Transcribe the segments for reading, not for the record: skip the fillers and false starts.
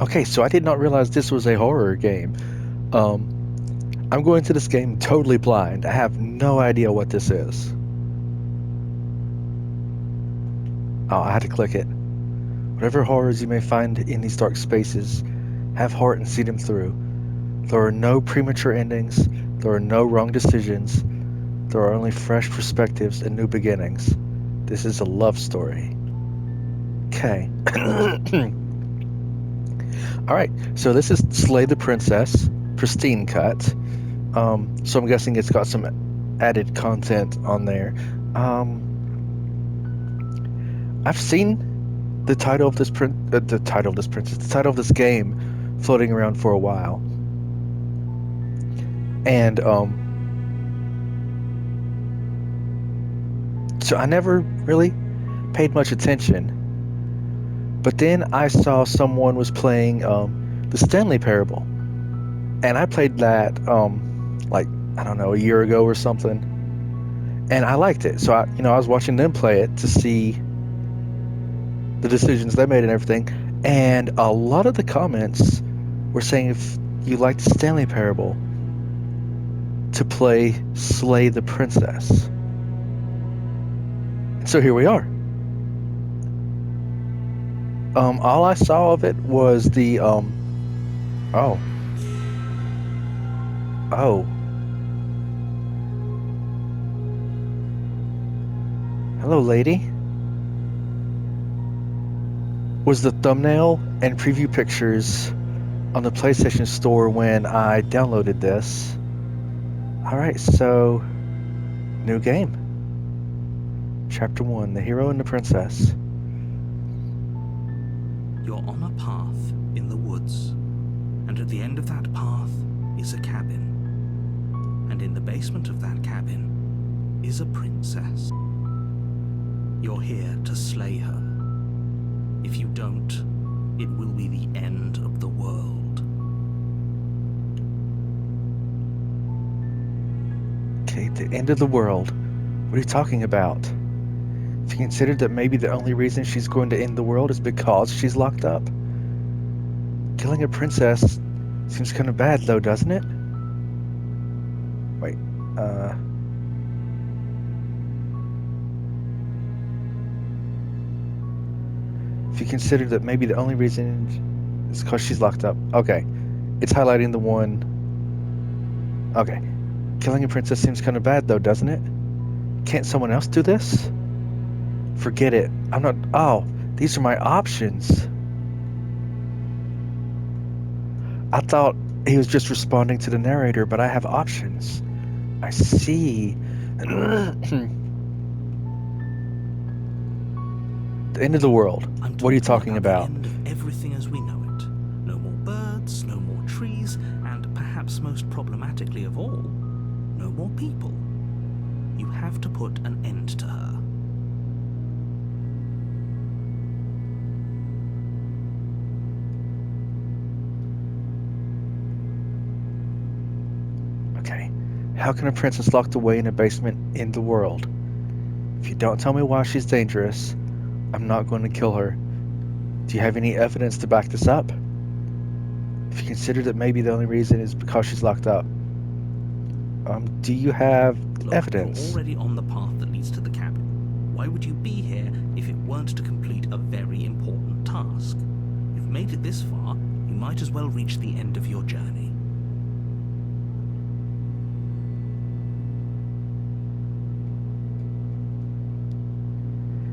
Okay, so I did not realize this was a horror game. I'm going to this game totally blind. I have no idea what this is. Oh, I had to click it. Whatever horrors you may find in these dark spaces, have heart and see them through. There are no premature endings. There are no wrong decisions. There are only fresh perspectives and new beginnings. This is a love story. Okay. Alright, so this is Slay the Princess, pristine cut. So I'm guessing it's got some added content on there. I've seen the title of this the title of this game floating around for a while. And so I never really paid much attention. But then I saw someone was playing the Stanley Parable. And I played that like I don't know, a year ago or something. And I liked it. So I was watching them play it to see the decisions they made and everything. And a lot of the comments were saying if you liked the Stanley Parable, to play Slay the Princess. And so here we are. All I saw of it was the oh. Hello, lady. Was the thumbnail and preview pictures on the PlayStation Store when I downloaded this. Alright, so new game. Chapter 1, The Hero and the Princess. You're on a path in the woods, and at the end of that path is a cabin. And in the basement of that cabin is a princess. You're here to slay her. If you don't, it will be the end of the world. Okay, the end of the world. What are you talking about? If you consider that maybe the only reason she's going to end the world is because she's locked up. Killing a princess seems kind of bad though, doesn't it? Wait, if you consider that maybe the only reason is because she's locked up. Okay, it's highlighting the one. Okay, killing a princess seems kind of bad though, doesn't it? Can't someone else do this? Forget it. I'm not. Oh, these are my options. I thought he was just responding to the narrator, but I have options. I see. The end of the world. What are you talking about? The end of everything as we know it. No more birds, no more trees, and perhaps most problematically of all, no more people. You have to put an end to her. Okay. How can a princess locked away in a basement end the world? If you don't tell me why she's dangerous, I'm not going to kill her. Do you have any evidence to back this up? If you consider that maybe the only reason is because she's locked up, do you have evidence? You're already on the path that leads to the cabin. Why would you be here if it weren't to complete a very important task? You've made it this far, you might as well reach the end of your journey.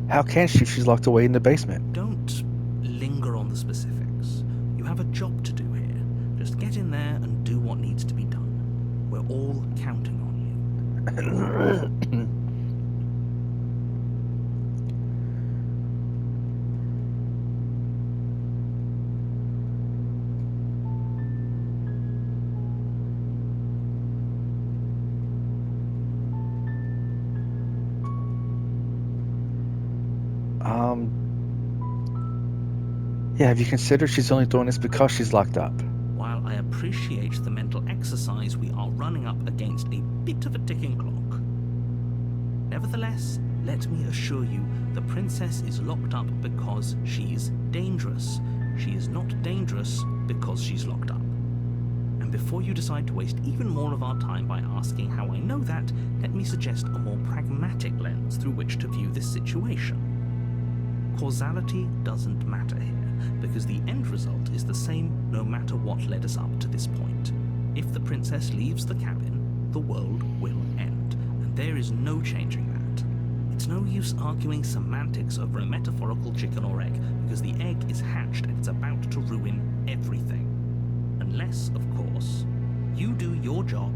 How can she if she's locked away in the basement? Don't linger on the specifics. You have a job to do here. Just get in there and do what needs to be done. We're all counting on you. Yeah, have you considered she's only doing this because she's locked up? While I appreciate the mental exercise, we are running up against a bit of a ticking clock. Nevertheless, let me assure you, the princess is locked up because she's dangerous. She is not dangerous because she's locked up. And before you decide to waste even more of our time by asking how I know that, let me suggest a more pragmatic lens through which to view this situation. Causality doesn't matter here, because the end result is the same no matter what led us up to this point. If the princess leaves the cabin, the world will end, and there is no changing that. It's no use arguing semantics over a metaphorical chicken or egg, because the egg is hatched and it's about to ruin everything. Unless, of course, you do your job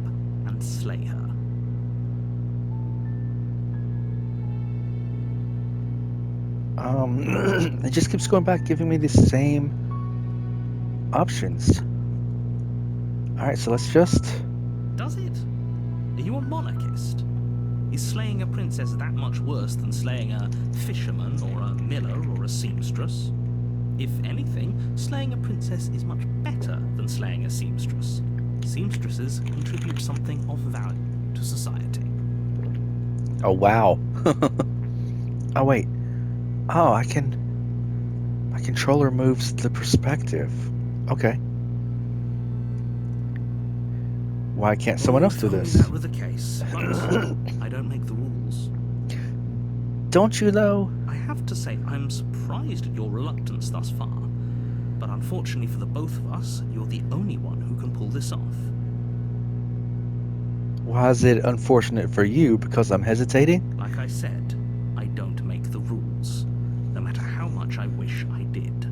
and slay her. It just keeps going back, giving me the same options. Alright, so let's just... Does it? Are you a monarchist? Is slaying a princess that much worse than slaying a fisherman or a miller or a seamstress? If anything, slaying a princess is much better than slaying a seamstress. Seamstresses contribute something of value to society. Oh, wow. Oh, wait. Oh, I can... My controller moves the perspective. Okay. Why can't someone else do this? That were the case, but I don't make the rules. Don't you, though? I have to say, I'm surprised at your reluctance thus far, but unfortunately for the both of us, you're the only one who can pull this off. Why is it unfortunate for you because I'm hesitating? Like I said, I don't make the rules, no matter how much I wish I did.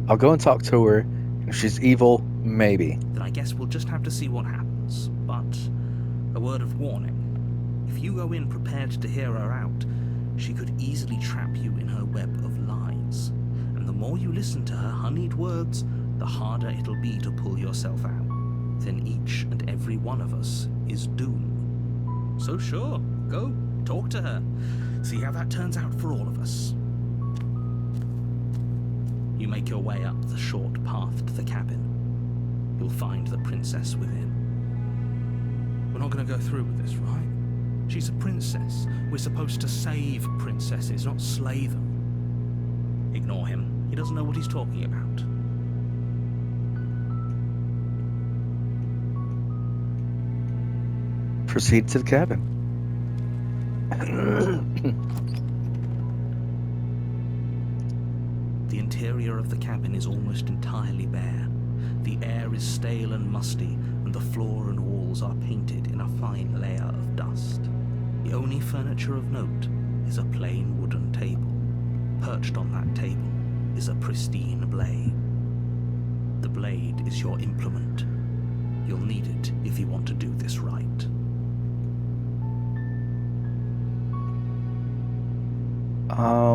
I'll go and talk to her. If she's evil, maybe. Then I guess we'll just have to see what happens. But a word of warning. If you go in prepared to hear her out, she could easily trap you in her web of lies. And the more you listen to her honeyed words, the harder it'll be to pull yourself out. Then each and every one of us is doomed. So sure, go, talk to her. See how that turns out for all of us. You make your way up the short path to the cabin. You'll find the princess within. We're not going to go through with this, right? She's a princess. We're supposed to save princesses, not slay them. Ignore him. He doesn't know what he's talking about. Proceed to the cabin. The interior of the cabin is almost entirely bare. The air is stale and musty, and the floor and walls are painted in a fine layer of dust. The only furniture of note is a plain wooden table. Perched on that table is a pristine blade. The blade is your implement. You'll need it if you want to do this right.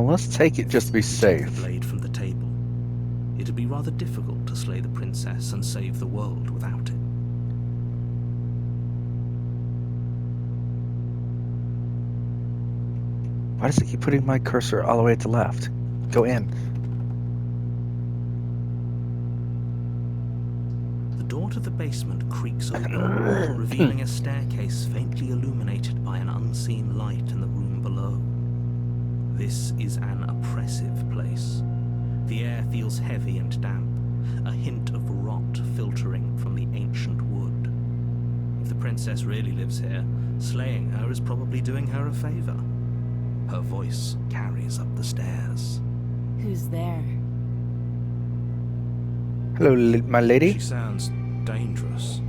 Let's take it just to be safe. Take the blade from the table. It'd be rather difficult to slay the princess and save the world without it. Why does it keep putting my cursor all the way at the left? Go in. The door to the basement creaks open, revealing a staircase faintly illuminated by an unseen light in the room below. This is an oppressive place. The air feels heavy and damp, a hint of rot filtering from the ancient wood. If the princess really lives here, slaying her is probably doing her a favor. Her voice carries up the stairs. Who's there? Hello, my lady. She sounds dangerous.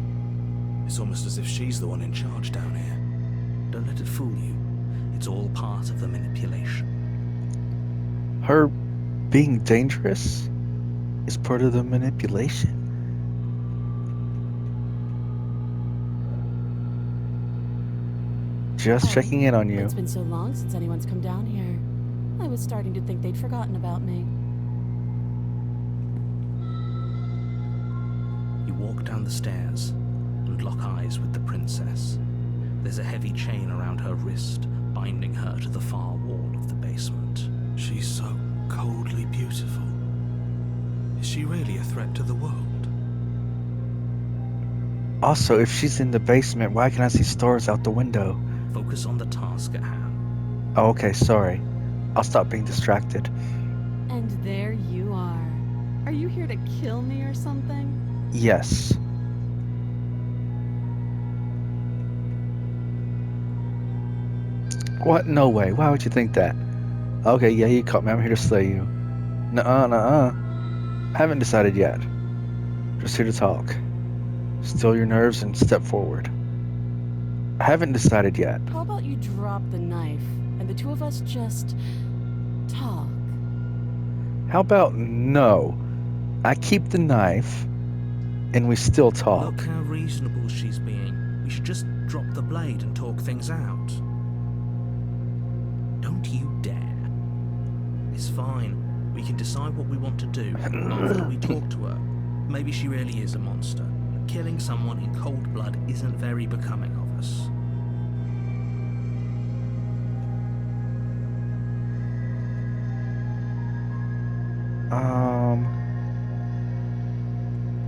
It's almost as if she's the one in charge down here. Don't let it fool you. It's all part of the manipulation. Her being dangerous is part of the manipulation. Just checking in on you. It's been so long since anyone's come down here. I was starting to think they'd forgotten about me. You walk down the stairs and lock eyes with the princess. There's a heavy chain around her wrist, binding her to the far wall of the basement. She's so coldly beautiful. Is she really a threat to the world? Also, if she's in the basement, why can I see stars out the window? Focus on the task at hand. Oh, okay, sorry. I'll stop being distracted. And there you are. Are you here to kill me or something? Yes. What? No way. Why would you think that? Okay, yeah, you caught me. I'm here to slay you. Nuh-uh, nuh-uh. I haven't decided yet. Just here to talk. Still your nerves and step forward. I haven't decided yet. How about you drop the knife and the two of us just talk? How about no? I keep the knife and we still talk. Look how reasonable she's being. We should just drop the blade and talk things out. Don't you dare. It's fine. We can decide what we want to do after we talk to her. Maybe she really is a monster. Killing someone in cold blood isn't very becoming of us.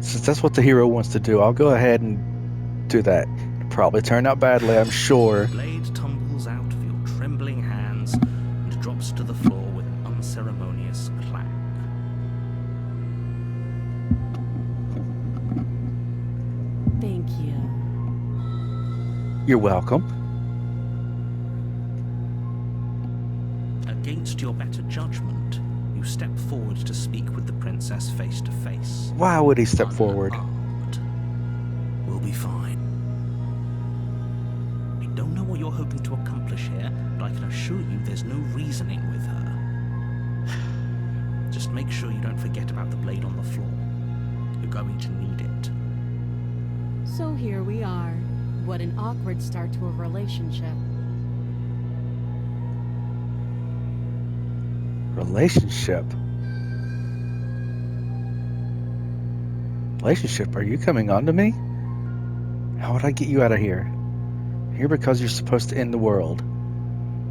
Since that's what the hero wants to do, I'll go ahead and do that. It'll probably turn out badly, I'm sure. The blade tumbles out of your trembling hands and drops to the floor with an unceremonious clang. Thank you. You're welcome. Against your better judgment, you step forward to speak with the princess face to face. Why would he step forward? Unarmed. We'll be fine. I don't know what you're hoping to accomplish here, but I can assure you there's no reasoning with her. Just make sure you don't forget about the blade on the floor. You're going to need it. So here we are. What an awkward start to a relationship. Relationship? Relationship? Are you coming on to me? How would I get you out of here? Here because you're supposed to end the world.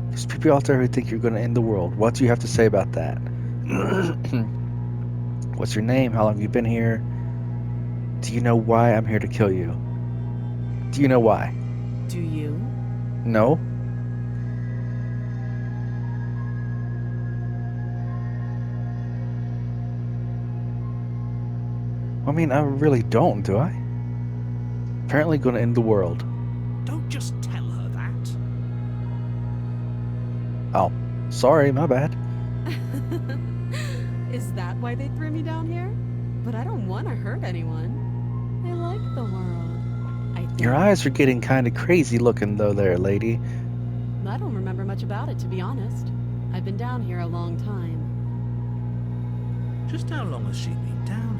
There's people out there who think you're going to end the world. What do you have to say about that? What's your name? How long have you been here? Do you know why I'm here to kill you? Do you know why? Do you? No? I mean, I really don't, do I? Apparently going to end the world. Don't just tell her that. Oh, sorry, my bad. Is that why they threw me down here? But I don't want to hurt anyone. I like the world. I think. Your eyes are getting kind of crazy looking though there, lady. I don't remember much about it, to be honest. I've been down here a long time. Just how long has she been down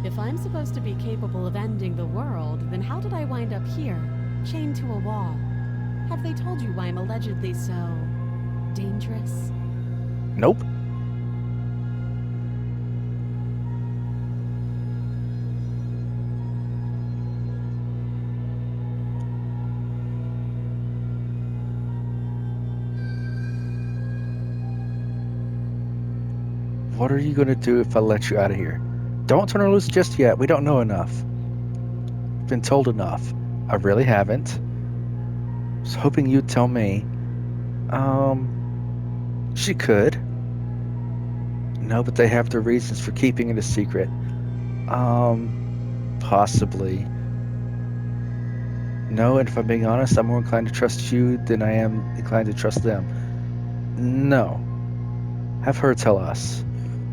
here? If I'm supposed to be capable of ending the world, then how did I wind up here, chained to a wall? Have they told you why I'm allegedly so dangerous? Nope. What are you going to do if I let you out of here? Don't turn her loose just yet. We don't know enough. Been told enough. I really haven't. Was hoping you'd tell me. She could. No, but they have their reasons for keeping it a secret. Possibly. No, and if I'm being honest, I'm more inclined to trust you than I am inclined to trust them. No. Have her tell us.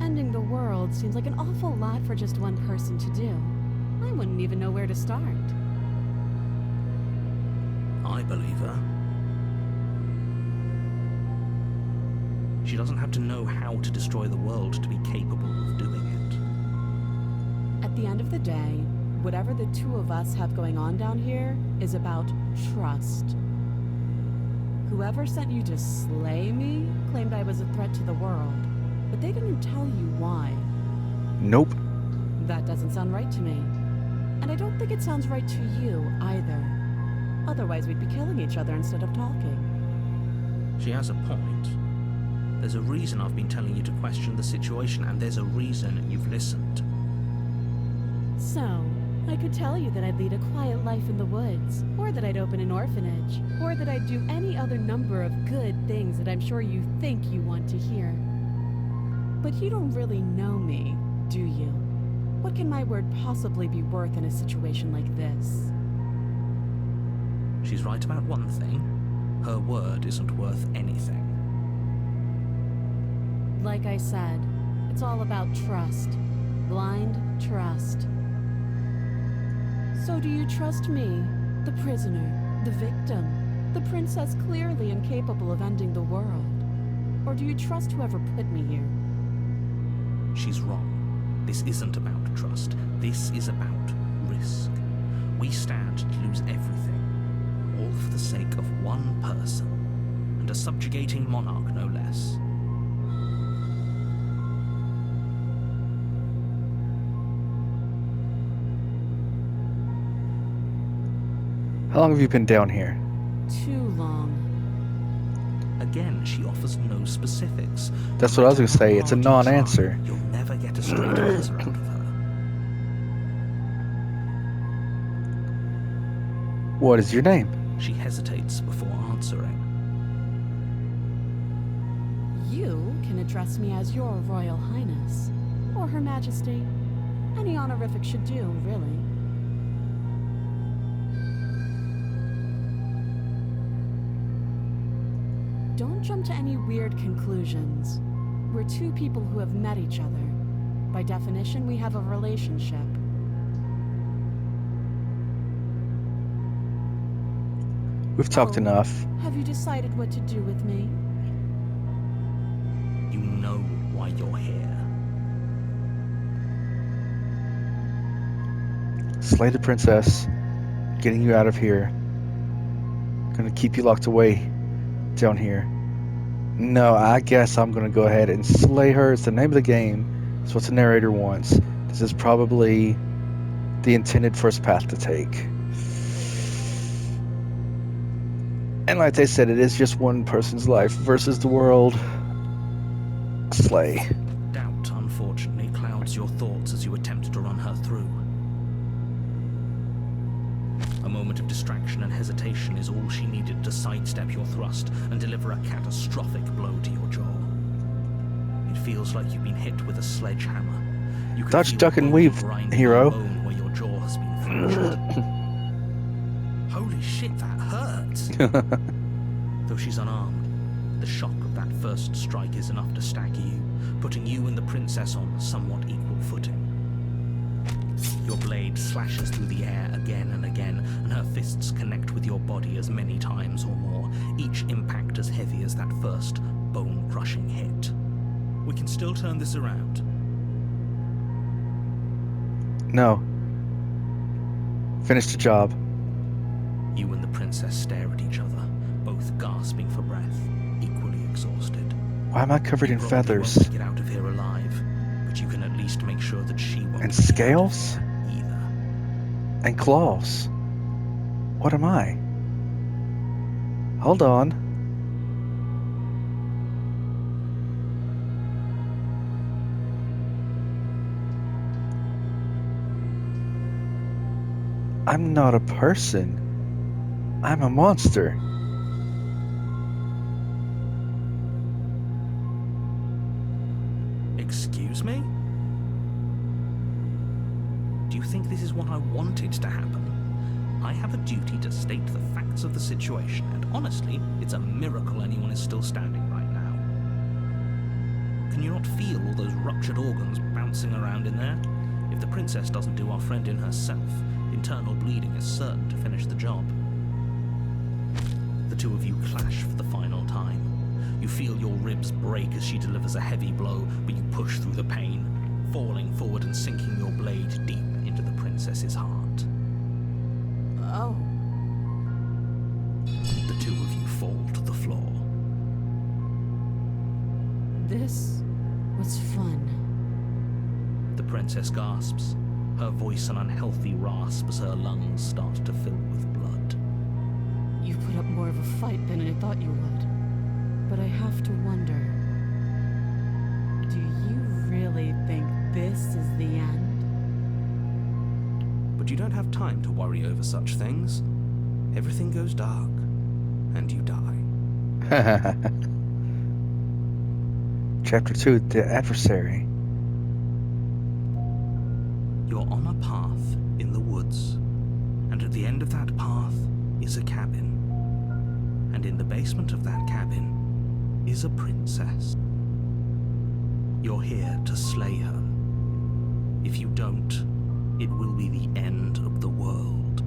Ending the world seems like an awful lot for just one person to do. I wouldn't even know where to start. I believe her. She doesn't have to know how to destroy the world to be capable of doing it. At the end of the day, whatever the two of us have going on down here is about trust. Whoever sent you to slay me claimed I was a threat to the world, but they didn't tell you why. Nope. That doesn't sound right to me. And I don't think it sounds right to you either. Otherwise, we'd be killing each other instead of talking. She has a point. There's a reason I've been telling you to question the situation, and there's a reason you've listened. So, I could tell you that I'd lead a quiet life in the woods, or that I'd open an orphanage, or that I'd do any other number of good things that I'm sure you think you want to hear. But you don't really know me, do you? What can my word possibly be worth in a situation like this? She's right about one thing. Her word isn't worth anything. Like I said, it's all about trust. Blind trust. So do you trust me, the prisoner, the victim, the princess clearly incapable of ending the world? Or do you trust whoever put me here? She's wrong. This isn't about trust. This is about risk. We stand to lose everything, all for the sake of one person, and a subjugating monarch no less. How long have you been down here? Too long. Again, she offers no specifics. That's No what I was matter gonna say, how it's a hard you non-answer. try, You'll never get a straight answer out of her. What is your name? She hesitates before answering. You can address me as your Royal Highness, or Her Majesty. Any honorific should do, really. Don't jump to any weird conclusions. We're two people who have met each other. By definition, we have a relationship. We've talked Oh, enough. Have you decided what to do with me? You know why you're here. Slay the princess. Getting you out of here. Gonna keep you locked away down here. No, I guess I'm gonna go ahead and slay her. It's the name of the game. It's what the narrator wants. This is probably the intended first path to take. And like they said, it is just one person's life versus the world. Slay. Doubt, unfortunately, clouds your thoughts as you attempt to run her through. A moment of distraction and hesitation is all she needed to sidestep your thrust and deliver a catastrophic blow to your jaw. It feels like you've been hit with a sledgehammer. You can Dodge, feel duck, and bone weave, grinding hero. on bone where your jaw has been fractured. Holy shit, that hurts! Though she's unarmed, the shock of that first strike is enough to stagger you, putting you and the princess on somewhat equal footing. Your blade slashes through the air again and again, and her fists connect with your body as many times or more, each impact as heavy as that first bone-crushing hit. We can still turn this around. No. Finish the job. You and the princess stare at each other, both gasping for breath, equally exhausted. Why am I covered You in probably feathers? won't get out of here alive, but you can at least make sure that she won't And get out of scales? here either. And claws? What am I? Hold on. I'm not a person. I'm a monster. Excuse me? Do you think this is what I wanted to happen? I have a duty to state the facts of the situation, and honestly, it's a miracle anyone is still standing right now. Can you not feel all those ruptured organs bouncing around in there? If the princess doesn't do our friend in herself, internal bleeding is certain to finish the job. The two of you clash for the final time. You feel your ribs break as she delivers a heavy blow, but you push through the pain, falling forward and sinking your blade deep into the princess's heart. Oh. The two of you fall to the floor. This was fun. The princess gasps, her voice an unhealthy rasp as her lungs start to fill with blood. You put up more of a fight than I thought you would. But I have to wonder, do you really think this is the end? But you don't have time to worry over such things. Everything goes dark, and you die. Chapter 2, The Adversary. You're on a path in the woods, and at the end of that path is a cabin. And in the basement of that cabin is a princess. You're here to slay her. If you don't, it will be the end of the world.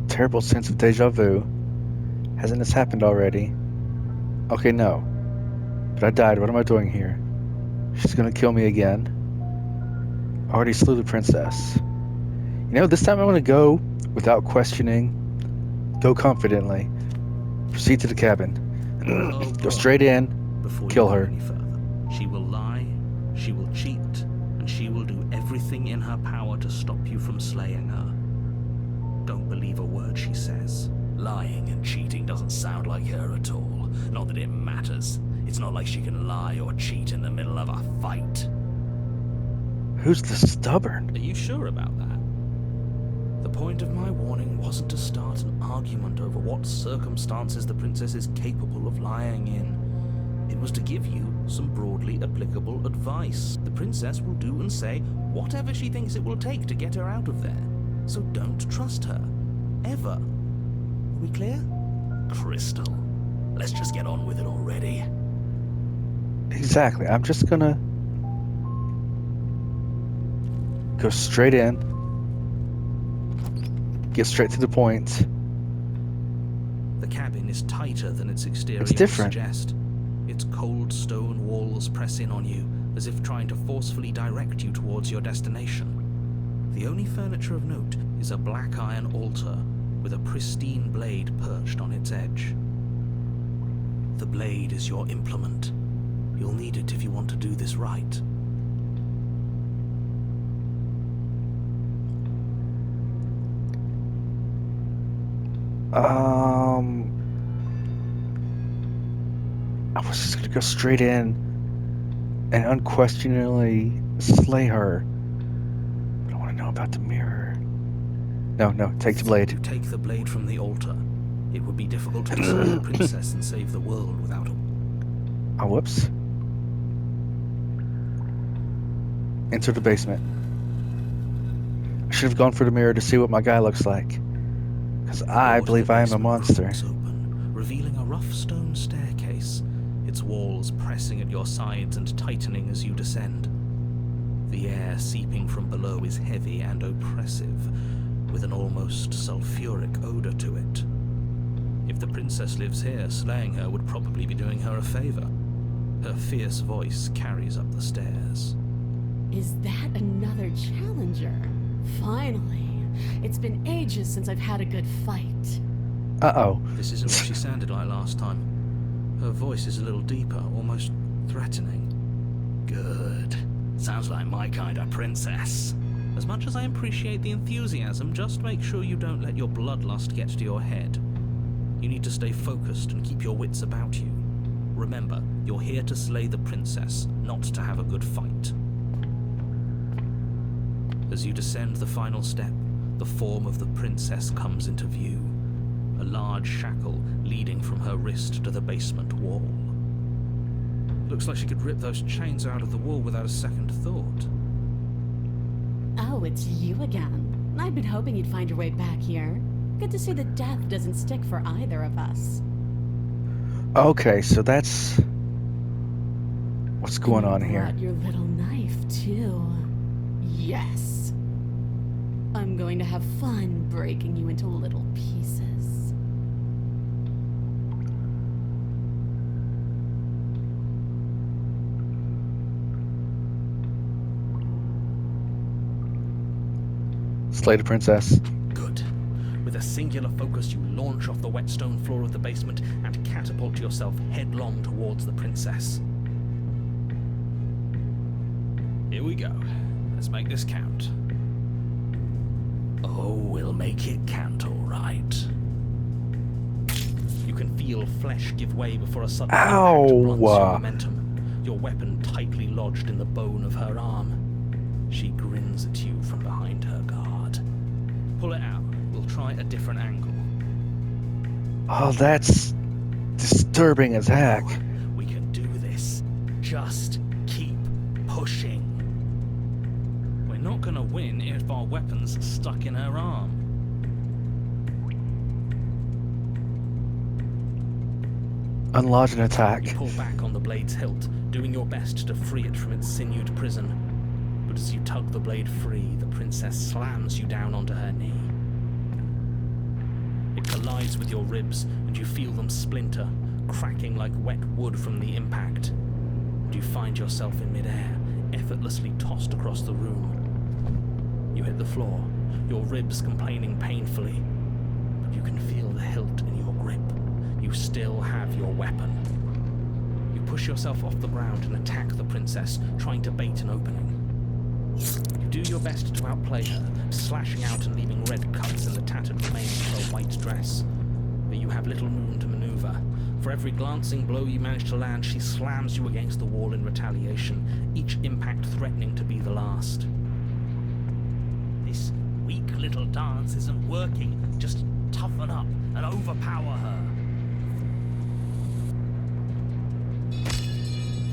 Terrible sense of deja vu. Hasn't this happened already? Okay, no. But I died. What am I doing here? She's gonna kill me again. I already slew the princess. You know, this time I'm gonna go without questioning. Go confidently. Proceed to the cabin. Go straight in. Before Kill you go her. any further, she will lie, she will cheat, and she will do everything in her power to stop you from slaying her. Don't believe a word she says. Lying and cheating doesn't sound like her at all. Not that it matters. It's not like she can lie or cheat in the middle of a fight. Who's the stubborn? Are you sure about that? The point of my warning wasn't to start an argument over what circumstances the princess is capable of lying in. It was to give you some broadly applicable advice. The princess will do and say whatever she thinks it will take to get her out of there. So don't trust her. Ever. Are we clear? Crystal, let's just get on with it already. Exactly. I'm just gonna go straight in. Get straight to the point. The cabin is tighter than its exterior It's different. would suggest. Its cold stone walls press in on you, as if trying to forcefully direct you towards your destination. The only furniture of note is a black iron altar with a pristine blade perched on its edge. The blade is your implement. You'll need it if you want to do this right. I was just gonna go straight in and unquestioningly slay her. But I want to know about the mirror. No, take the blade. You take the blade from the altar. It would be difficult to destroy the princess and save the world without a... Oh, whoops. Enter the basement. I should have gone for the mirror to see what my guy looks like. Because I door to believe the I am a basement monster. cracks open, revealing a rough stone staircase, its walls pressing at your sides and tightening as you descend. The air seeping from below is heavy and oppressive, with an almost sulfuric odor to it. If the princess lives here, slaying her would probably be doing her a favor. Her fierce voice carries up the stairs. Is that another challenger? Finally. It's been ages since I've had a good fight. Uh-oh. This isn't what she sounded like last time. Her voice is a little deeper, almost threatening. Good. Sounds like my kind of princess. As much as I appreciate the enthusiasm, just make sure you don't let your bloodlust get to your head. You need to stay focused and keep your wits about you. Remember, you're here to slay the princess, not to have a good fight. As you descend the final step, the form of the princess comes into view. A large shackle leading from her wrist to the basement wall. Looks like she could rip those chains out of the wall without a second thought. Oh, it's you again. I've been hoping you'd find your way back here. Good to see that death doesn't stick for either of us. Okay, so that's what's going on You here. brought your little knife, too. Yes. I'm going to have fun breaking you into little pieces. Slay the princess. Good. With a singular focus, you launch off the wet stone floor of the basement and catapult yourself headlong towards the princess. Here we go. Let's make this count. Oh, we'll make it count, all right. You can feel flesh give way before a sudden Ow! impact blunts your momentum. Your weapon tightly lodged in the bone of her arm. She grins at you from behind her guard. Pull it out. We'll try a different angle. Oh, that's disturbing as heck. We can do this. Just keep pushing. We're not gonna win if our weapon's stuck in her arm. Unlodge an attack. You pull back on the blade's hilt, doing your best to free it from its sinewed prison. But as you tug the blade free, the princess slams you down onto her knee. It collides with your ribs, and you feel them splinter, cracking like wet wood from the impact. And you find yourself in midair, effortlessly tossed across the room. You hit the floor, your ribs complaining painfully, but you can feel the hilt in your grip. You still have your weapon. You push yourself off the ground and attack the princess, trying to bait an opening. You do your best to outplay her, slashing out and leaving red cuts in the tattered remains of her white dress. But you have little room to maneuver. For every glancing blow you manage to land, she slams you against the wall in retaliation, each impact threatening to be the last. This weak little dance isn't working. Just toughen up and overpower her.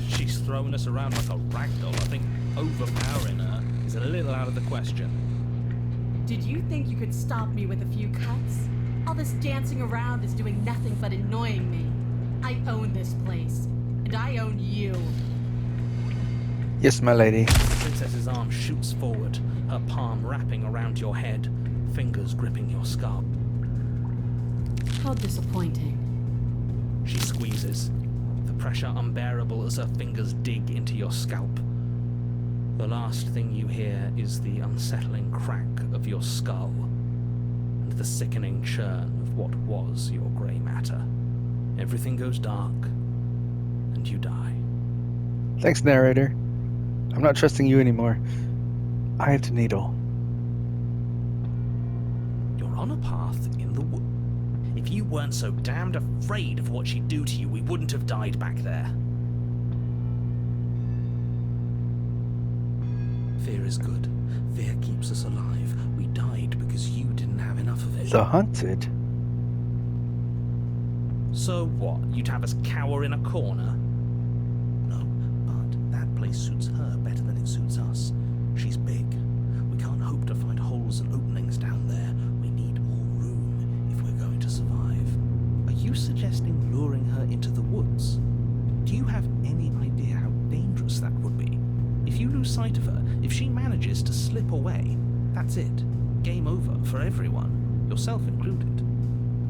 She's throwing us around like a ragdoll. I think overpowering her is a little out of the question. Did you think you could stop me with a few cuts? All this dancing around is doing nothing but annoying me. I own this place, and I own you. Yes, my lady. The princess's arm shoots forward, her palm wrapping around your head, fingers gripping your scalp. How disappointing. She squeezes, the pressure unbearable as her fingers dig into your scalp. The last thing you hear is the unsettling crack of your skull and the sickening churn of what was your grey matter. Everything goes dark, and you die. Thanks, narrator. I'm not trusting you anymore. I have the needle. You're on a path in the wood. If you weren't so damned afraid of what she'd do to you, we wouldn't have died back there. Fear is good. Fear keeps us alive. We died because you didn't have enough of it. The hunted? So what? You'd have us cower in a corner? No, but that place suits her better than it suits us. She's big. We can't hope to find holes and openings down there. We need more room if we're going to survive. Are you suggesting luring her into the woods? Do you have any idea how dangerous that would be? If you lose sight of her, if she manages to slip away, that's it. Game over for everyone, yourself included.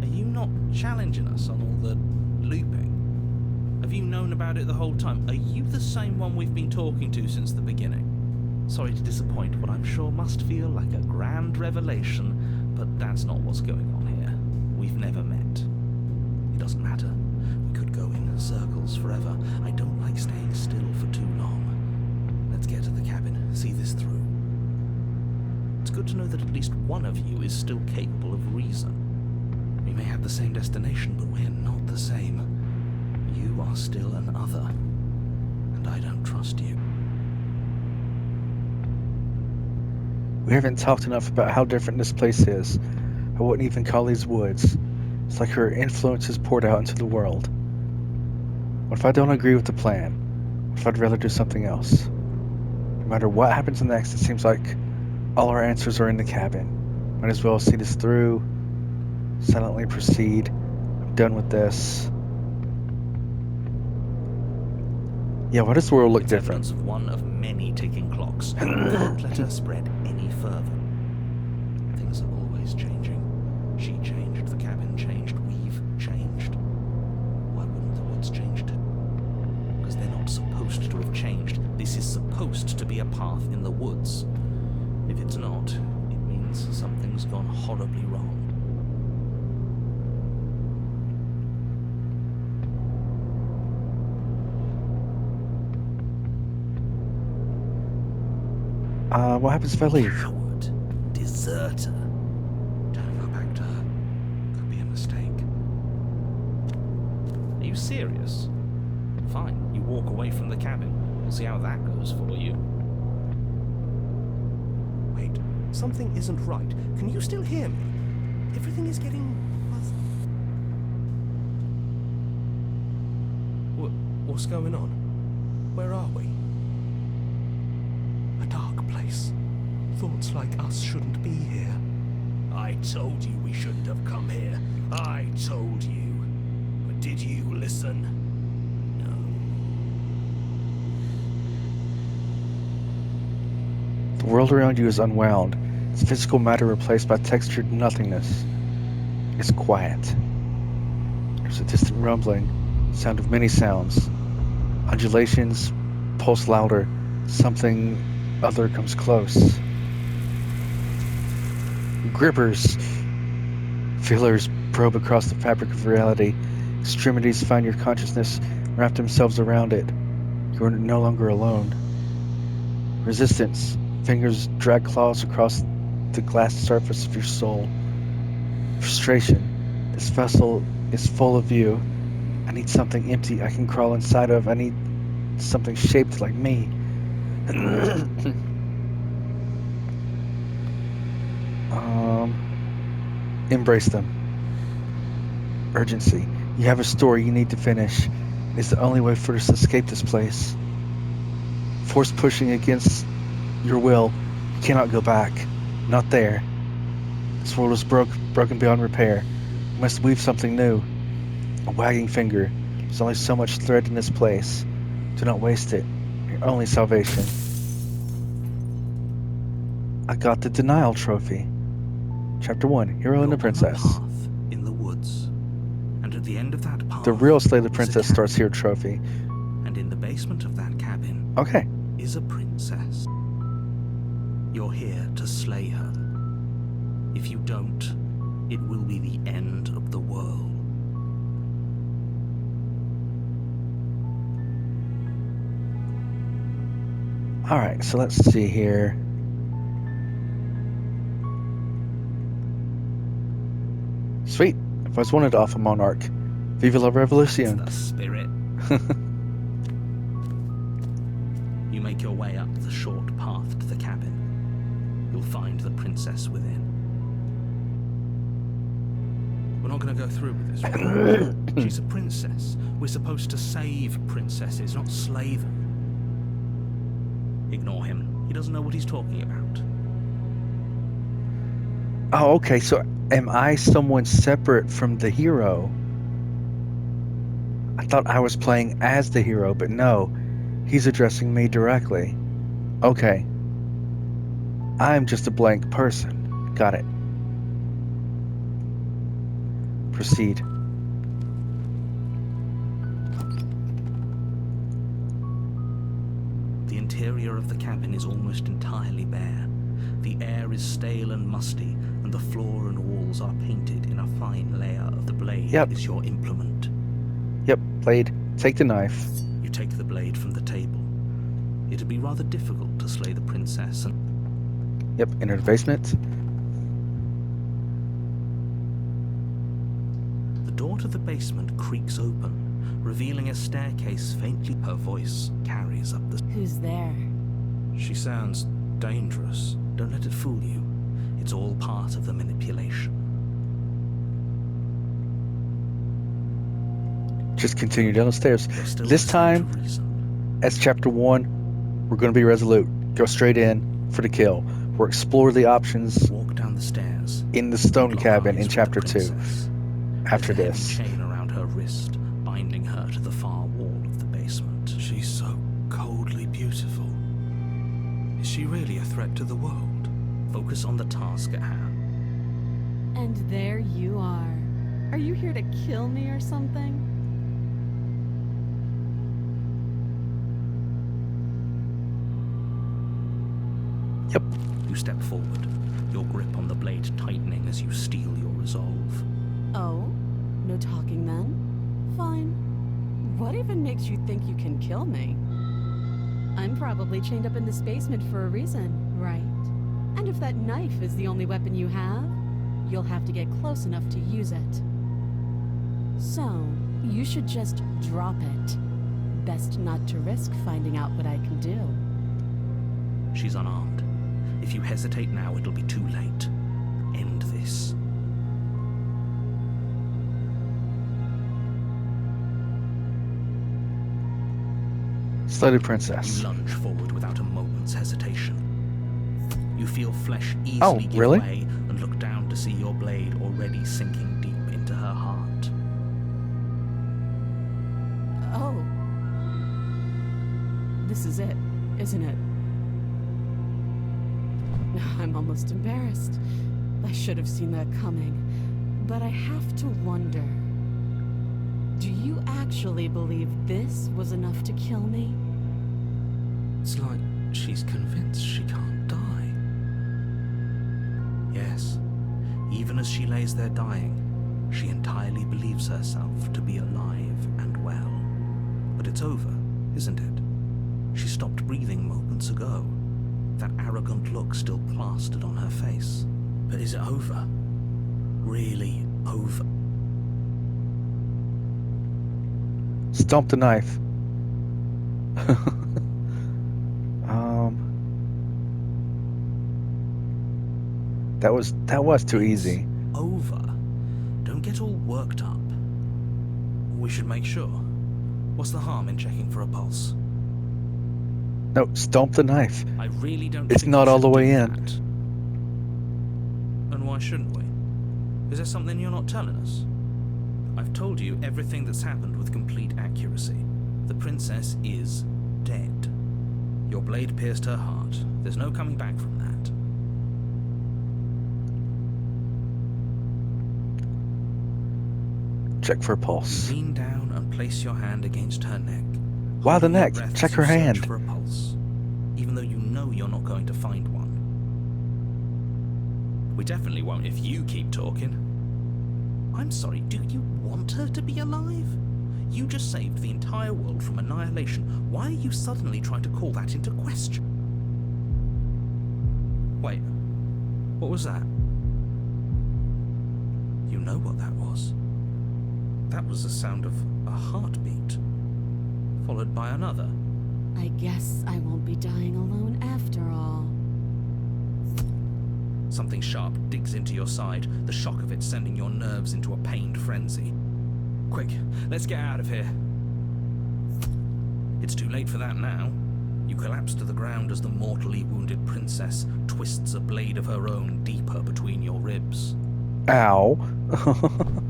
Are you not challenging us on all the looping? Have you known about it the whole time? Are you the same one we've been talking to since the beginning? Sorry to disappoint what I'm sure must feel like a grand revelation, but that's not what's going on here. We've never met. It doesn't matter. We could go in circles forever. I don't like staying still for too long. Let's get to the cabin, see this through. It's good to know that at least one of you is still capable of reason. We may have the same destination, but we're not the same. You are still an other, and I don't trust you. We haven't talked enough about how different this place is. I wouldn't even call these woods. It's like her influence is poured out into the world. What if I don't agree with the plan? What if I'd rather do something else? No matter what happens next, it seems like all our answers are in the cabin. Might as well see this through, silently proceed. I'm done with this. Yeah, why does the world look It's different? evidence of one of many ticking clocks. Don't let her spread any further. Things are always changing. She changed, the cabin changed, we've changed. Why wouldn't the woods change too? Because they're not supposed to have changed. This is supposed to be a path in the woods. If it's not, it means something's gone horribly wrong. What happens if I leave? Coward. Deserter. Don't go back to her. Could be a mistake. Are you serious? Fine, you walk away from the cabin. We'll see how that goes for you. Wait, something isn't right. Can you still hear me? Everything is getting fuzzy. What's going on? Where are we? A dark place. Thoughts like us shouldn't be here. I told you we shouldn't have come here. I told you. But did you listen? No. The world around you is unwound, its physical matter replaced by textured nothingness. It's quiet. There's a distant rumbling, sound of many sounds. Undulations pulse louder. Something other comes close. Grippers. Feelers probe across the fabric of reality. Extremities find your consciousness, wrap themselves around it. You are no longer alone. Resistance. Fingers drag claws across the glass surface of your soul. Frustration. This vessel is full of you. I need something empty I can crawl inside of. I need something shaped like me. Embrace them. Urgency. You have a story you need to finish. It's the only way for us to escape this place. Force pushing against your will. You cannot go back. Not there. This world is broken beyond repair. You must weave something new. A wagging finger. There's only so much thread in this place. Do not waste it. Your only salvation. I got the Denial Trophy. Chapter 1, Hero and the Princess. You're on a path in the woods, and at the end of that path, The real Slay the is a Princess cabin, starts here trophy. and in the basement of that cabin Okay. is a princess. You're here to slay her. If you don't, it will be the end of the world. Alright, so let's see here. Sweet. If I was wanted off a monarch. Viva la It's revolution. the spirit. You make your way up the short path to the cabin. You'll find the princess within. We're not going to go through with this, right? She's a princess. We're supposed to save princesses, not slay them. Ignore him. He doesn't know what he's talking about. Oh, okay, so am I someone separate from the hero? I thought I was playing as the hero, but no. He's addressing me directly. Okay. I'm just a blank person. Got it. Proceed. The interior of the cabin is almost entirely bare. The air is stale and musty, and the floor and walls are painted in a fine layer of the blade Yep. is your implement. Yep, blade. Take the knife. You take the blade from the table. It'd be rather difficult to slay the princess, and Yep, enter the basement. the door to the basement creaks open, revealing a staircase faintly. Her voice carries up the... Who's there? She sounds dangerous. Don't let it fool you. It's all part of the manipulation. Just continue down the stairs. You're still This listening time, to reason. as chapter 1, we're going to be resolute. Go straight in for the kill. We'll explore the options Walk down the stairs. in the stone Lock cabin eyes in with chapter the 2. princess. After There's a this. heavy chain around her wrist, binding her to the far wall of the basement. She's so coldly beautiful. Is she really a threat to the world? Focus on the task at hand. And there you are. Are you here to kill me or something? Yep. You step forward, your grip on the blade tightening as you steel your resolve. Oh? No talking then? Fine. What even makes you think you can kill me? I'm probably chained up in this basement for a reason, right? And if that knife is the only weapon you have, you'll have to get close enough to use it. So, you should just drop it. Best not to risk finding out what I can do. She's unarmed. If you hesitate now, it'll be too late. End this. Slutty princess. You lunge forward without a moment's hesitation. You feel flesh easily Oh, give really? way and look down to see your blade already sinking deep into her heart. Oh. This is it, isn't it? I'm almost embarrassed. I should have seen that coming. But I have to wonder. Do you actually believe this was enough to kill me? It's like she's convinced she can't die. Yes, even as she lays there dying, she entirely believes herself to be alive and well. But it's over, isn't it? She stopped breathing moments ago. That arrogant look still plastered on her face. But is it over? Really over? Stomp the knife. That was too easy. Over. Don't get all worked up. We should make sure. What's the harm in checking for a pulse? No, stomp the knife. I really don't It's think not we all the should way do in. that. And why shouldn't we? Is there something you're not telling us? I've told you everything that's happened with complete accuracy. The princess is dead. Your blade pierced her heart. There's no coming back from that. Check for a pulse. Lean down and place your hand against her neck. Why the Hold your neck? breath Check as her you search hand. for a pulse, even though you know you're not going to find one. We definitely won't if you keep talking. I'm sorry, do you want her to be alive? You just saved the entire world from annihilation. Why are you suddenly trying to call that into question? Wait, what was that? You know what that was. That was the sound of a heartbeat, followed by another. I guess I won't be dying alone after all. Something sharp digs into your side, the shock of it sending your nerves into a pained frenzy. Quick, let's get out of here. It's too late for that now. You collapse to the ground as the mortally wounded princess twists a blade of her own deeper between your ribs. Ow.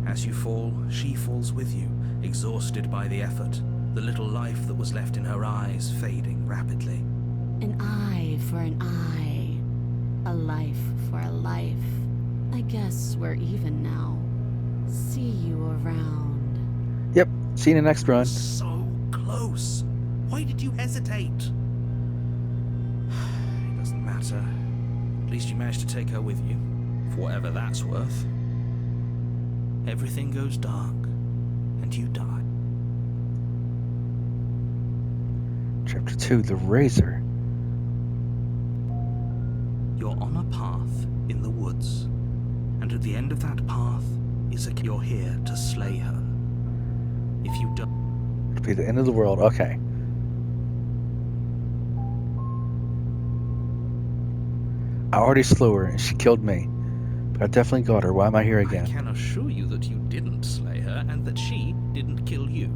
As you fall, she falls with you, exhausted by the effort, the little life that was left in her eyes fading rapidly. An eye for an eye. A life for a life. I guess we're even now. See you around. Yep, see you in the next run. So close. Why did you hesitate? It doesn't matter. At least you managed to take her with you, for whatever that's worth. Everything goes dark, and you die. Chapter 2, The Razor. You're on a path in the woods, and at the end of that path is a... You're here to slay her. If you don't... It'll be the end of the world. Okay. I already slew her, and she killed me. But I definitely got her. Why am I here I again? can assure you that you didn't slay her, and that she didn't kill you.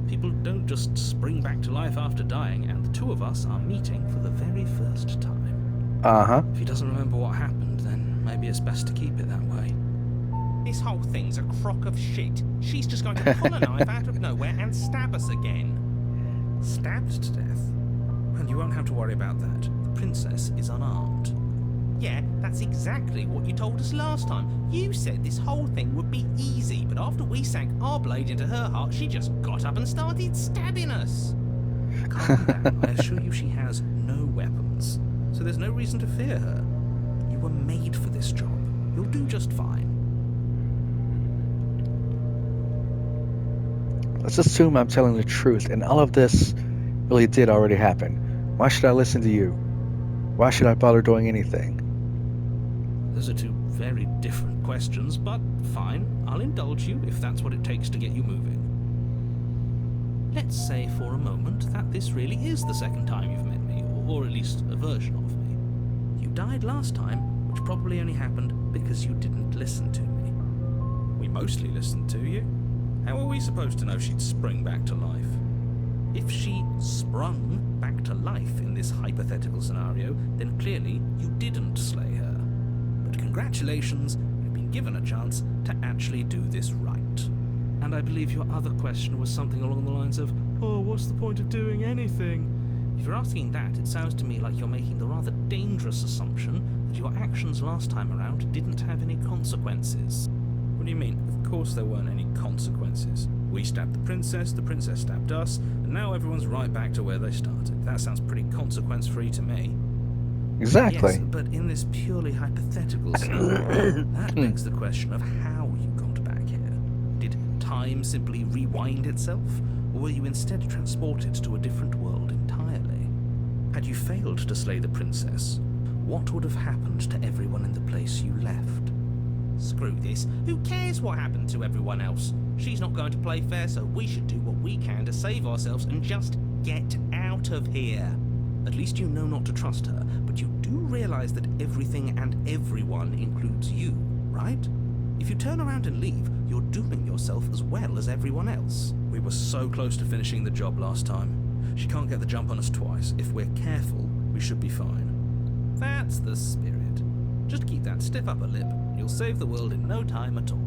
People don't just spring back to life after dying, and the two of us are meeting for the very first time. Uh-huh. If he doesn't remember what happened, then maybe it's best to keep it that way. This whole thing's a crock of shit. She's just going to pull a knife out of nowhere and stab us again. Stabbed to death? Well, you won't have to worry about that. The princess is unarmed. Yeah, that's exactly what you told us last time. You said this whole thing would be easy, but after we sank our blade into her heart, she just got up and started stabbing us. Calm down. I assure you she has no weapons, so there's no reason to fear her. You were made for this job. You'll do just fine. Let's assume I'm telling the truth, and all of this really did already happen. Why should I listen to you? Why should I bother doing anything? Those are two very different questions, but fine. I'll indulge you if that's what it takes to get you moving. Let's say for a moment that this really is the second time you've met me, or at least a version of me. You died last time, which probably only happened because you didn't listen to me. We mostly listened to you. How were we supposed to know she'd spring back to life? If she sprung back to life in this hypothetical scenario, then clearly you didn't slay her. But congratulations, you've been given a chance to actually do this right. And I believe your other question was something along the lines of, oh, what's the point of doing anything? If you're asking that, it sounds to me like you're making the rather dangerous assumption that your actions last time around didn't have any consequences. What do you mean? Of course there weren't any consequences. We stabbed the princess stabbed us, and now everyone's right back to where they started. That sounds pretty consequence-free to me. Exactly. Yes, but in this purely hypothetical scenario, that begs the question of how you got back here. Did time simply rewind itself, or were you instead transported to a different world entirely? Had you failed to slay the princess, what would have happened to everyone in the place you left? Screw this. Who cares what happened to everyone else? She's not going to play fair, so we should do what we can to save ourselves and just get out of here. At least you know not to trust her, but you do realize that everything and everyone includes you, right? If you turn around and leave, you're dooming yourself as well as everyone else. We were so close to finishing the job last time. She can't get the jump on us twice. If we're careful, we should be fine. That's the spirit. Just keep that stiff upper lip, and you'll save the world in no time at all.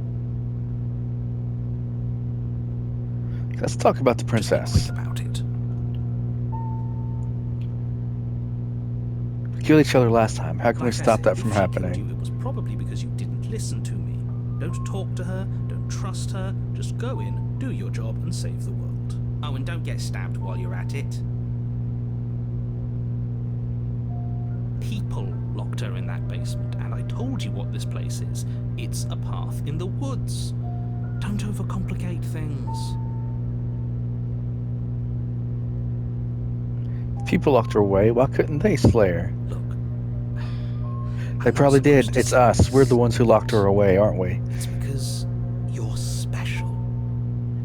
Let's talk about the Just be princess. quick about it. We killed each other last time. How can we Like I stop said, that from if she killed happening? you, it was probably because you didn't listen to me. Don't talk to her, don't trust her, just go in, do your job, and save the world. Oh, and don't get stabbed while you're at it. People locked her in that basement, and I told you what this place is. It's a path in the woods. Don't overcomplicate things. People locked her away. Why couldn't they slay her? Look. They I'm probably not supposed did. to It's say us. this. We're the ones who locked her away, aren't we? It's because you're special.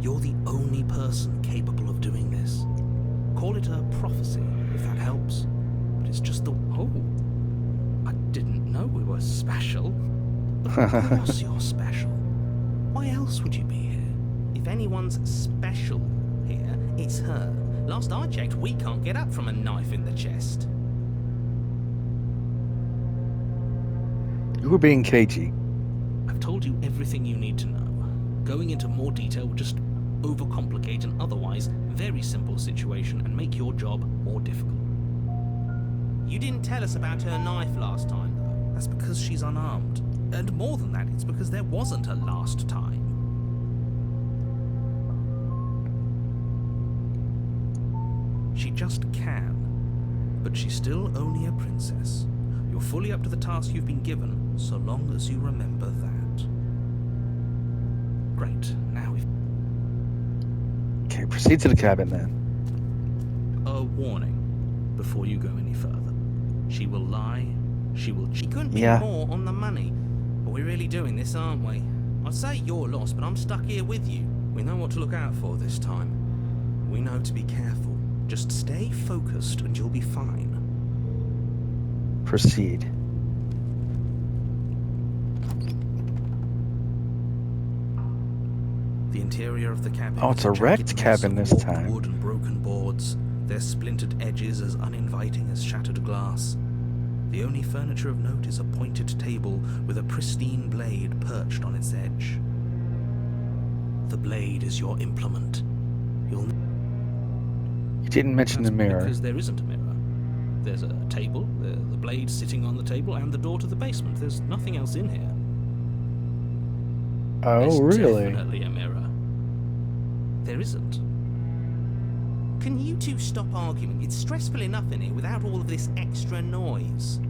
You're the only person capable of doing this. Call it a prophecy, if that helps. But it's just the... Oh, I didn't know we were special. Of course you're special. Why else would you be here? If anyone's special here, it's her. Last I checked, we can't get up from a knife in the chest. You were being cagey. I've told you everything you need to know. Going into more detail would just overcomplicate an otherwise very simple situation and make your job more difficult. You didn't tell us about her knife last time, though. That's because she's unarmed. And more than that, it's because there wasn't a last time. She just can. But she's still only a princess. You're fully up to the task you've been given, so long as you remember that. Great, now we've... Okay, proceed to the cabin then. A warning before you go any further. She will lie, she will She cheat. couldn't be Yeah. more on the money. But we're really doing this, aren't we? I'd say you're lost, but I'm stuck here with you. We know what to look out for this time. We know to be careful. Just stay focused and you'll be fine. Proceed. The interior of the cabin. Oh, it's is a jagged wrecked mess cabin of this warped time. Wood and broken boards, their splintered edges as uninviting as shattered glass. The only furniture of note is a pointed table with a pristine blade perched on its edge. The blade is your implement. You'll You didn't mention the That's mirror. because there isn't a mirror. There's a table, the blade sitting on the table, and the door to the basement. There's nothing else in here. Oh, There's really? definitely a mirror. There isn't. Can you two stop arguing? It's stressful enough in here without all of this extra noise.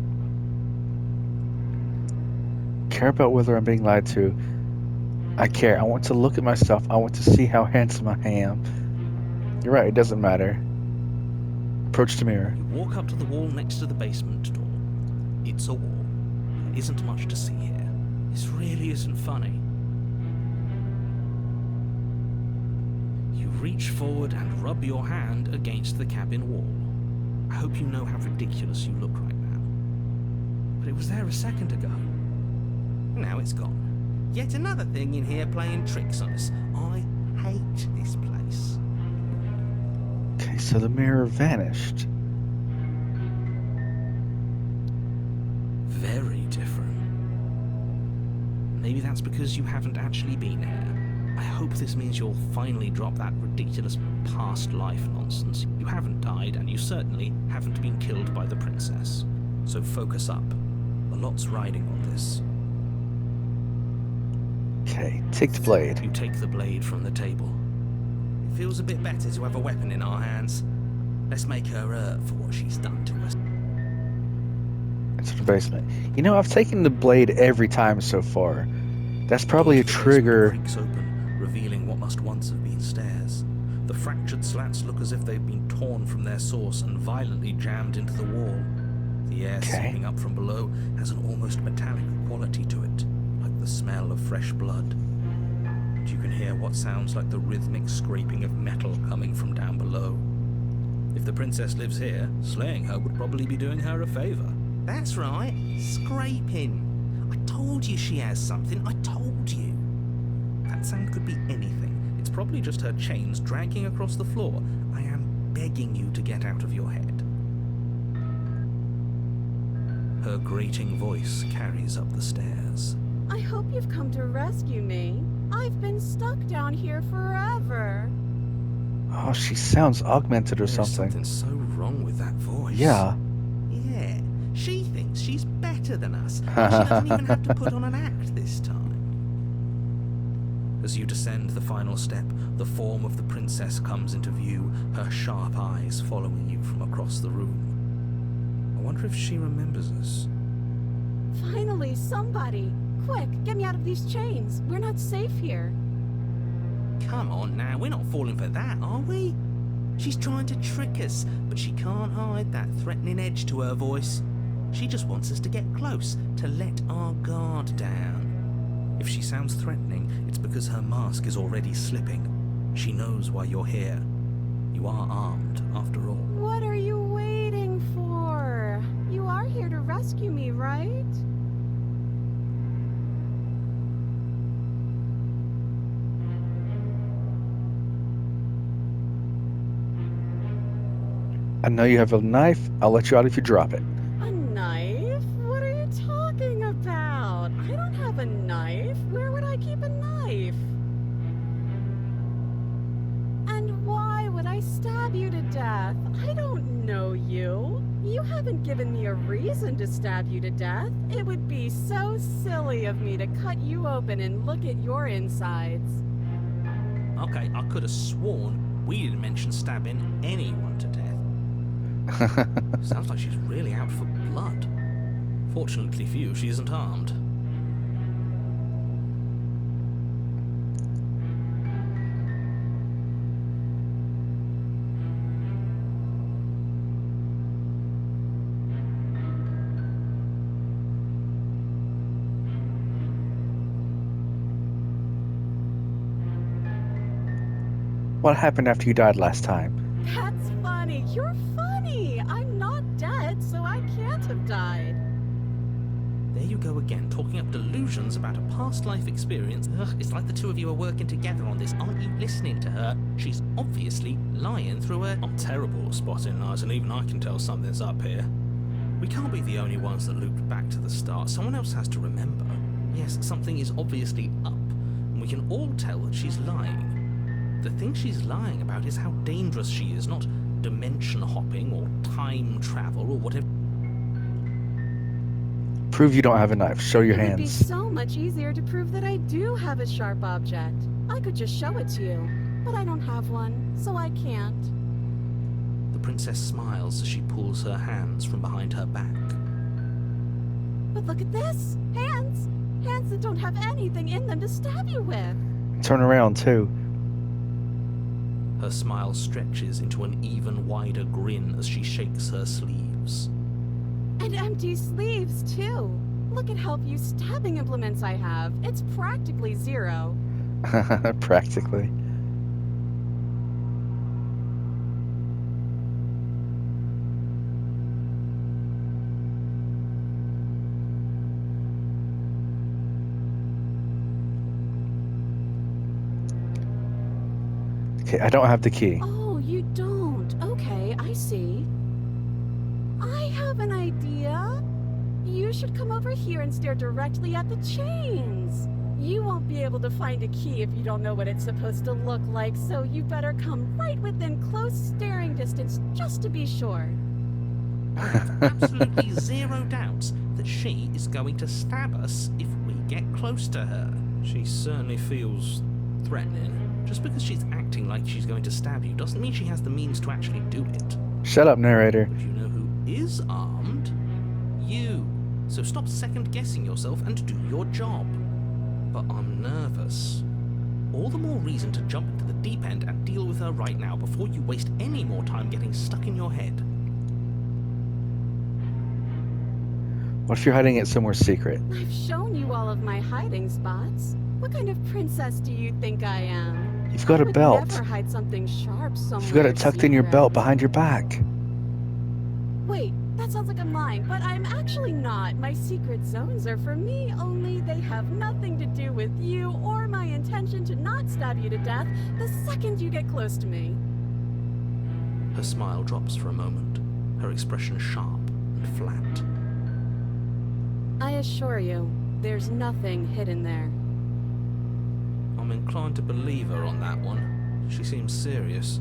Care about whether I'm being lied to. I care. I want to look at myself. I want to see how handsome I am. You're right, it doesn't matter. Approach the mirror. You walk up to the wall next to the basement door. It's a wall. There isn't much to see here. This really isn't funny. You reach forward and rub your hand against the cabin wall. I hope you know how ridiculous you look right now. But it was there a second ago. Now it's gone. Yet another thing in here playing tricks on us. I hate this place. Okay, so the mirror vanished. Very different. Maybe that's because you haven't actually been here. I hope this means you'll finally drop that ridiculous past life nonsense. You haven't died, and you certainly haven't been killed by the princess. So focus up. A lot's riding on this. Okay, ticked blade. You take the blade from the table. It feels a bit better to have a weapon in our hands. Let's make her hurt for what she's done to us. Into the basement. You know, I've taken the blade every time so far. That's probably a The basement trigger. creaks open, revealing what must once have been stairs. The fractured slats look as if they've been torn from their source and violently jammed into the wall. The air Okay. seeping up from below has an almost metallic quality to it, like the smell of fresh blood. And you can hear what sounds like the rhythmic scraping of metal coming from down below. If the princess lives here, slaying her would probably be doing her a favour. That's right, scraping. I told you she has something, I told you. That sound could be anything. It's probably just her chains dragging across the floor. I am begging you to get out of your head. Her grating voice carries up the stairs. I hope you've come to rescue me. I've been stuck down here forever. Oh, she sounds augmented or There's something. so wrong with that voice. Yeah. Yeah, she thinks she's better than us. And she doesn't even have to put on an act this time. As you descend the final step, the form of the princess comes into view, her sharp eyes following you from across the room. I wonder if she remembers us. Finally, somebody! Quick, get me out of these chains. We're not safe here. Come on now, we're not falling for that, are we? She's trying to trick us, but she can't hide that threatening edge to her voice. She just wants us to get close, to let our guard down. If she sounds threatening, it's because her mask is already slipping. She knows why you're here. You are armed, after all. What are you waiting for? You are here to rescue me, right? I know you have a knife. I'll let you out if you drop it. A knife? What are you talking about? I don't have a knife. Where would I keep a knife? And why would I stab you to death? I don't know you. You haven't given me a reason to stab you to death. It would be so silly of me to cut you open and look at your insides. Okay, I could have sworn we didn't mention stabbing anyone to death. Sounds like she's really out for blood. Fortunately for you, she isn't armed. What happened after you died last time? That's funny. You're funny. I'm not dead, so I can't have died. There you go again, talking up delusions about a past life experience. Ugh, it's like the two of you are working together on this. Aren't you listening to her? She's obviously lying through her... I'm terrible at spotting lies, and even I can tell something's up here. We can't be the only ones that looped back to the start. Someone else has to remember. Yes, something is obviously up, and we can all tell that she's lying. The thing she's lying about is how dangerous she is, not dimension hopping or time travel or whatever. Prove you don't have a knife. Show your It would be hands. so much easier to prove that I do have a sharp object. I could just show it to you, but I don't have one, so I can't. The princess smiles as she pulls her hands from behind her back. But look at this! Hands! Hands that don't have anything in them to stab you with! Turn around, too. Her smile stretches into an even wider grin as she shakes her sleeves. And empty sleeves, too! Look at how few stabbing implements I have. It's practically zero. Practically. Okay, I don't have the key. Oh, you don't. Okay, I see. I have an idea. You should come over here and stare directly at the chains. You won't be able to find a key if you don't know what it's supposed to look like, so you better come right within close staring distance just to be sure. Absolutely zero doubts that she is going to stab us if we get close to her. She certainly feels threatening. Just because she's acting like she's going to stab you doesn't mean she has the means to actually do it. Shut up, narrator. But you know who is armed? You. So stop second guessing yourself and do your job. But I'm nervous. All the more reason to jump into the deep end and deal with her right now before you waste any more time getting stuck in your head. What if you're hiding it somewhere secret? I've shown you all of my hiding spots. What kind of princess do you think I am? You've got I a would belt. never hide something sharp somewhere. You've got it tucked in your belt secret. behind your back. Wait, that sounds like I'm lying, but I'm actually not. My secret zones are for me only. They have nothing to do with you or my intention to not stab you to death the second you get close to me. Her smile drops for a moment, her expression sharp and flat. I assure you, there's nothing hidden there. I'm inclined to believe her on that one. She seems serious.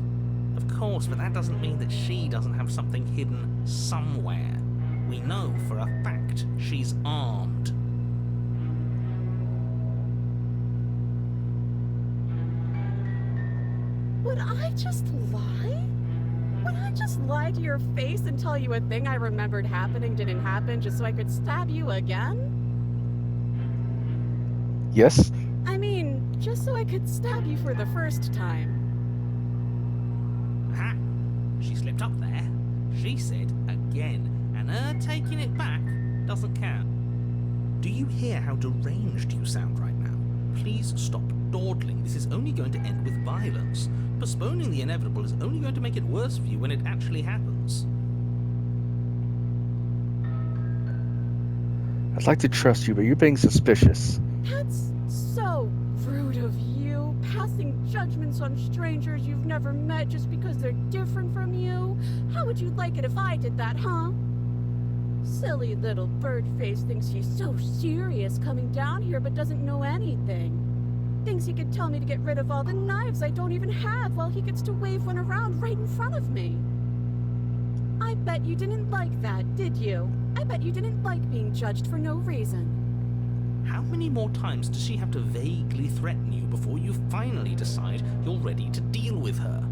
Of course, but that doesn't mean that she doesn't have something hidden somewhere. We know for a fact she's armed. Would I just lie? Would I just lie to your face and tell you a thing I remembered happening didn't happen just so I could stab you again? Yes? I mean, just so I could stab you for the first time. Ha! She slipped up there. She said again, and her taking it back doesn't count. Do you hear how deranged you sound right now? Please stop dawdling. This is only going to end with violence. Postponing the inevitable is only going to make it worse for you when it actually happens. I'd like to trust you, but you're being suspicious. That's so rude of you, passing judgments on strangers you've never met just because they're different from you. How would you like it if I did that, huh? Silly little bird face thinks he's so serious coming down here but doesn't know anything. Thinks he could tell me to get rid of all the knives I don't even have while he gets to wave one around right in front of me. I bet you didn't like that, did you? I bet you didn't like being judged for no reason. How many more times does she have to vaguely threaten you before you finally decide you're ready to deal with her?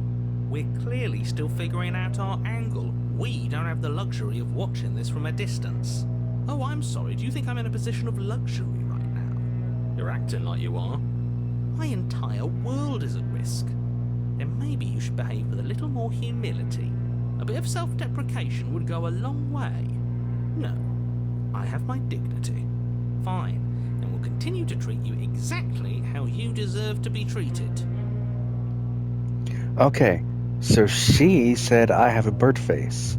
We're clearly still figuring out our angle. We don't have the luxury of watching this from a distance. Oh, I'm sorry, do you think I'm in a position of luxury right now? You're acting like you are. My entire world is at risk. Then maybe you should behave with a little more humility. A bit of self-deprecation would go a long way. No, I have my dignity. Fine, and will continue to treat you exactly how you deserve to be treated. Okay, so she said I have a bird face,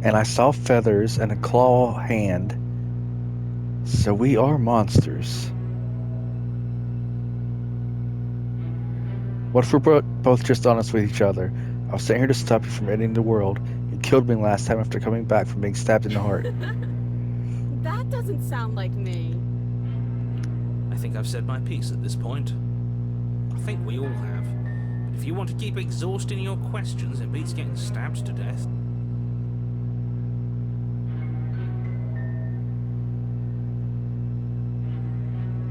and I saw feathers and a claw hand. So we are monsters. What if we're both just honest with each other? I was sent here to stop you from ending the world. You killed me last time after coming back from being stabbed in the heart. That doesn't sound like me. I think I've said my piece at this point. I think we all have. But if you want to keep exhausting your questions, it beats getting stabbed to death.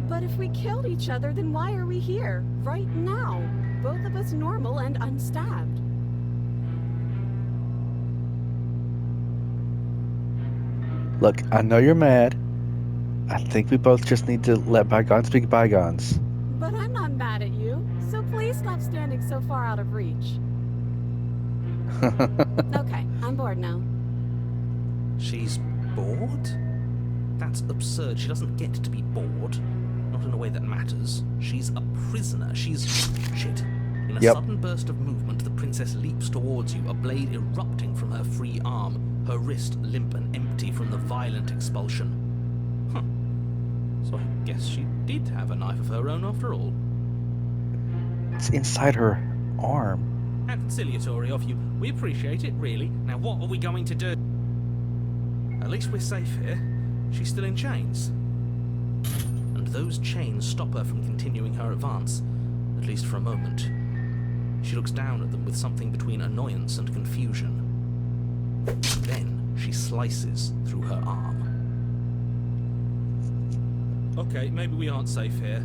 But if we killed each other, then why are we here, right now? Both of us normal and unstabbed. Look, I know you're mad. I think we both just need to let bygones be bygones. But I'm not mad at you, so please stop standing so far out of reach. Okay, I'm bored now. She's bored? That's absurd. She doesn't get to be bored. Not in a way that matters. She's a prisoner. She's... shit. In a sudden burst of movement, the princess leaps towards you, a blade erupting from her free arm, her wrist limp and empty from the violent expulsion. Huh. So I guess she did have a knife of her own after all. It's inside her arm. How conciliatory of you. We appreciate it, really. Now what are we going to do? At least we're safe here. She's still in chains. And those chains stop her from continuing her advance, at least for a moment. She looks down at them with something between annoyance and confusion. Then she slices through her arm. Okay, maybe we aren't safe here.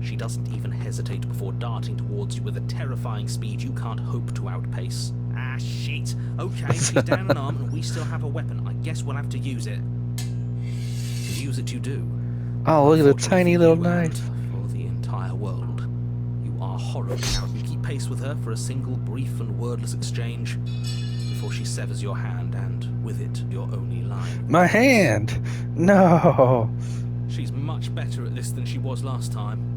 She doesn't even hesitate before darting towards you with a terrifying speed you can't hope to outpace. Ah, shit. Okay, she's down an arm and we still have a weapon. I guess we'll have to use it. To use it you do. Oh, look at the Unfortunately tiny for little you and knife. for the entire world. You are horrible now. You keep pace with her for a single brief and wordless exchange before she severs your hand and, with it, your only line. My hand! No! She's much better at this than she was last time.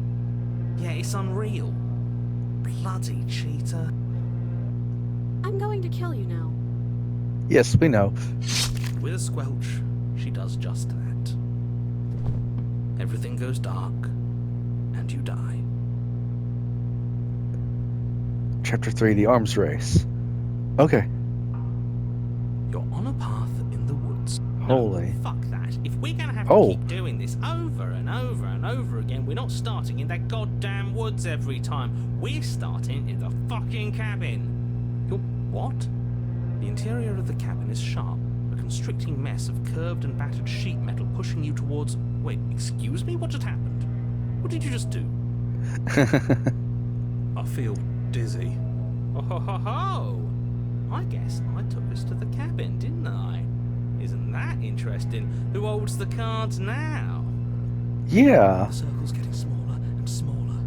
Yeah, it's unreal. Bloody cheater. I'm going to kill you now. Yes, we know. With a squelch, she does just that. Everything goes dark, and you die. Chapter 3, The Arms Race. Okay. You're on a path in the woods. Holy. No, fuck that. If we're gonna have to Oh. keep doing this over and over and over again, we're not starting in that goddamn woods every time. We're starting in the fucking cabin. You're what? The interior of the cabin is sharp, a constricting mess of curved and battered sheet metal pushing you towards... Wait, excuse me? What just happened? What did you just do? I feel dizzy. Oh ho ho ho! I guess I took us to the cabin, didn't I? Isn't that interesting? Who holds the cards now? Yeah. The circle's getting smaller and smaller.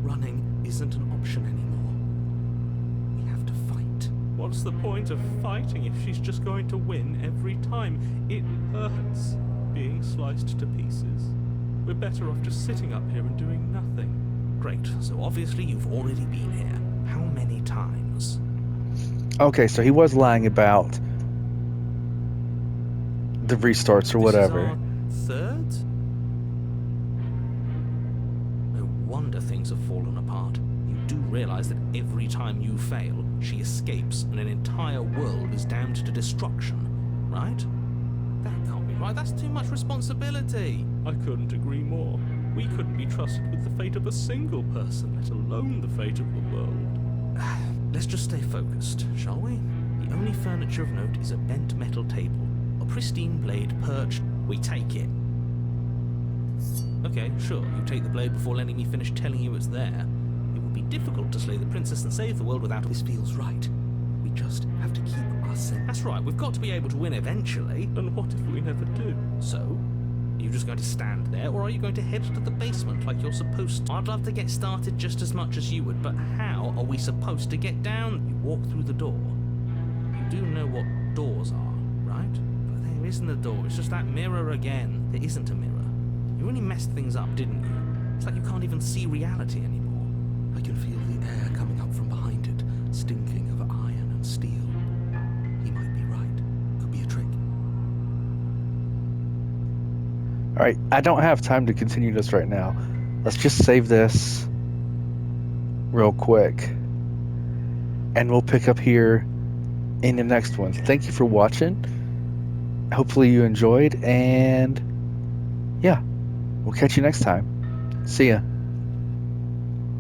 Running isn't an option anymore. We have to fight. What's the point of fighting if she's just going to win every time? It hurts being sliced to pieces. We're better off just sitting up here and doing nothing. Great, so obviously you've already been here. How many times? Okay, so he was lying about the restarts or whatever. This is our third? No wonder things have fallen apart. You do realize that every time you fail, she escapes and an entire world is damned to destruction, right? That can't be right. That's too much responsibility. I couldn't agree more. We couldn't be trusted with the fate of a single person, let alone the fate of the world. Let's just stay focused, shall we? The only furniture of note is a bent metal table, a pristine blade perched. We take it. Okay, sure, you take the blade before letting me finish telling you it's there. It would be difficult to slay the princess and save the world without this feels right. We just have to keep our sense. That's right, we've got to be able to win eventually. And what if we never do? So, are you just going to stand there, or are you going to head to the basement like you're supposed to? I'd love to get started just as much as you would, but how are we supposed to get down? You walk through the door. You do know what doors are, right? But there isn't a door, it's just that mirror again. There isn't a mirror. You really messed things up, didn't you? It's like you can't even see reality anymore. I can feel the air coming up from behind it, stinking of iron and steel. He might be right. Could be a trick. Alright, I don't have time to continue this right now. Let's just save this real quick. And we'll pick up here in the next one. Thank you for watching. Hopefully you enjoyed, and yeah, we'll catch you next time. See ya.